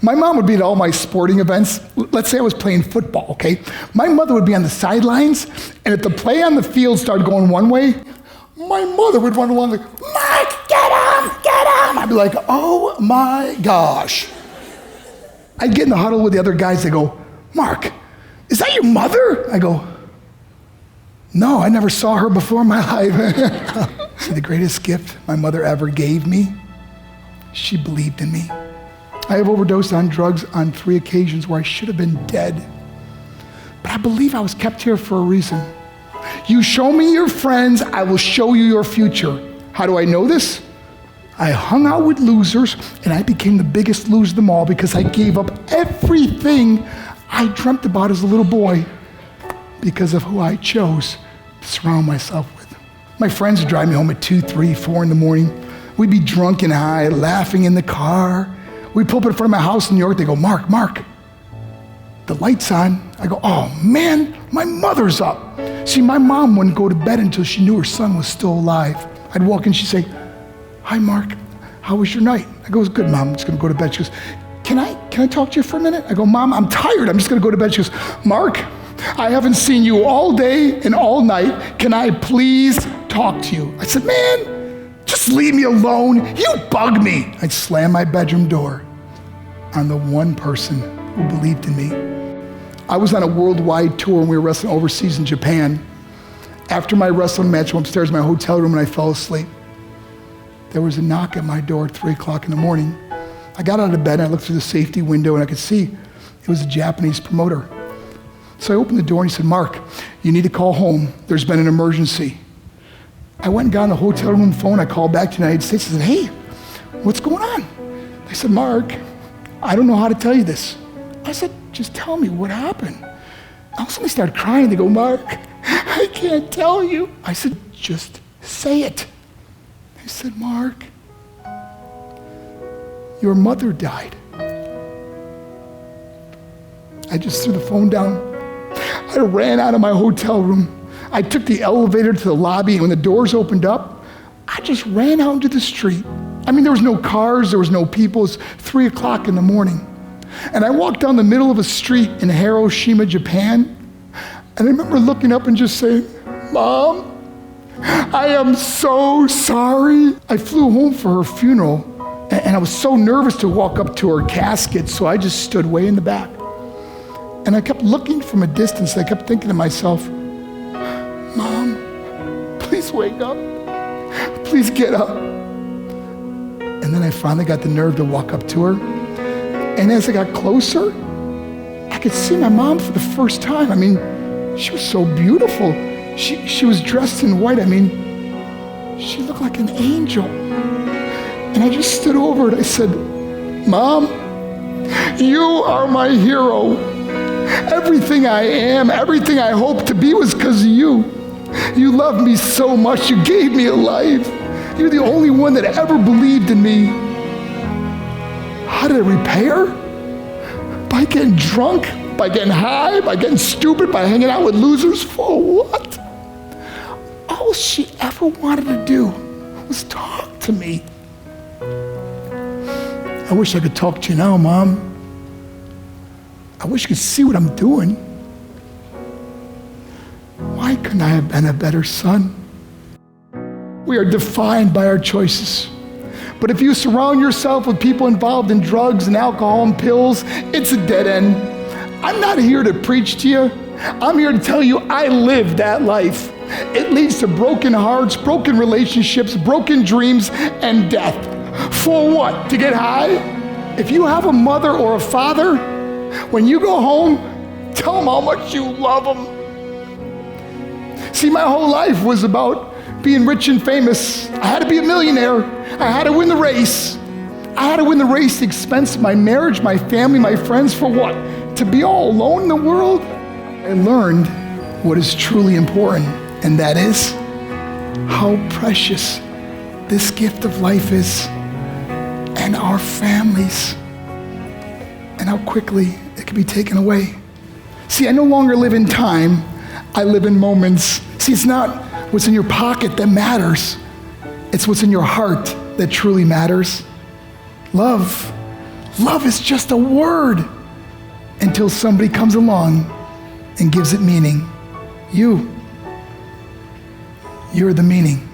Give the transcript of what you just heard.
My mom would be at all my sporting events. Let's say I was playing football, okay? My mother would be on the sidelines, and if the play on the field started going one way, my mother would run along like, Mark, get him! I'd be like, oh my gosh. I'd get in the huddle with the other guys. They go, Mark, is that your mother? I go, no, I never saw her before in my life. See, the greatest gift my mother ever gave me, she believed in me. I have overdosed on drugs on 3 occasions where I should have been dead. But I believe I was kept here for a reason. You show me your friends, I will show you your future. How do I know this? I hung out with losers, and I became the biggest loser of them all because I gave up everything I dreamt about as a little boy because of who I chose to surround myself with. My friends would drive me home at 2, 3, 4 in the morning. We'd be drunk and high, laughing in the car. We'd pull up in front of my house in New York. They go, Mark, the light's on. I go, oh man, my mother's up. See, my mom wouldn't go to bed until she knew her son was still alive. I'd walk in, she'd say, hi, Mark, how was your night? I go, it's good, Mom, I'm just gonna go to bed. She goes, can I talk to you for a minute? I go, Mom, I'm tired, I'm just gonna go to bed. She goes, Mark, I haven't seen you all day and all night. Can I please talk to you? I said, man, just leave me alone. You bug me. I'd slam my bedroom door on the one person who believed in me. I was on a worldwide tour and we were wrestling overseas in Japan. After my wrestling match, I went upstairs in my hotel room and I fell asleep. There was a knock at my door at 3 o'clock in the morning. I got out of bed and I looked through the safety window and I could see it was a Japanese promoter. So I opened the door and he said, Mark, you need to call home. There's been an emergency. I went and got on the hotel room phone. I called back to the United States. I said, hey, what's going on? They said, Mark, I don't know how to tell you this. I said, just tell me what happened. All of a sudden they started crying. They go, Mark, I can't tell you. I said, just say it. They said, Mark, your mother died. I just threw the phone down. I ran out of my hotel room. I took the elevator to the lobby, and when the doors opened up, I just ran out into the street. I mean, there was no cars, there was no people. It was 3 o'clock in the morning. And I walked down the middle of a street in Hiroshima, Japan, and I remember looking up and just saying, Mom, I am so sorry. I flew home for her funeral, and I was so nervous to walk up to her casket, so I just stood way in the back. And I kept looking from a distance. I kept thinking to myself, Mom, please wake up. Please get up. And then I finally got the nerve to walk up to her. And as I got closer, I could see my mom for the first time. I mean, she was so beautiful. She was dressed in white. I mean, she looked like an angel. And I just stood over it. I said, Mom, you are my hero. Everything I am, everything I hope to be was because of you. You loved me so much. You gave me a life. You're the only one that ever believed in me. How did I repay her? By getting drunk, by getting high, by getting stupid, by hanging out with losers? For what? All she ever wanted to do was talk to me. I wish I could talk to you now, Mom. I wish you could see what I'm doing. Why couldn't I have been a better son? We are defined by our choices. But if you surround yourself with people involved in drugs and alcohol and pills, it's a dead end. I'm not here to preach to you. I'm here to tell you I lived that life. It leads to broken hearts, broken relationships, broken dreams, and death. For what? To get high? If you have a mother or a father, when you go home, tell them how much you love them. See, my whole life was about being rich and famous. I had to be a millionaire. I had to win the race. I had to win the race at the expense of my marriage, my family, my friends. For what? To be all alone in the world? I learned what is truly important, and that is how precious this gift of life is, and our families, and how quickly it can be taken away. See, I no longer live in time, I live in moments. See, it's not what's in your pocket that matters, it's what's in your heart that truly matters. Love Love is just a word until somebody comes along and gives it meaning. You're the meaning.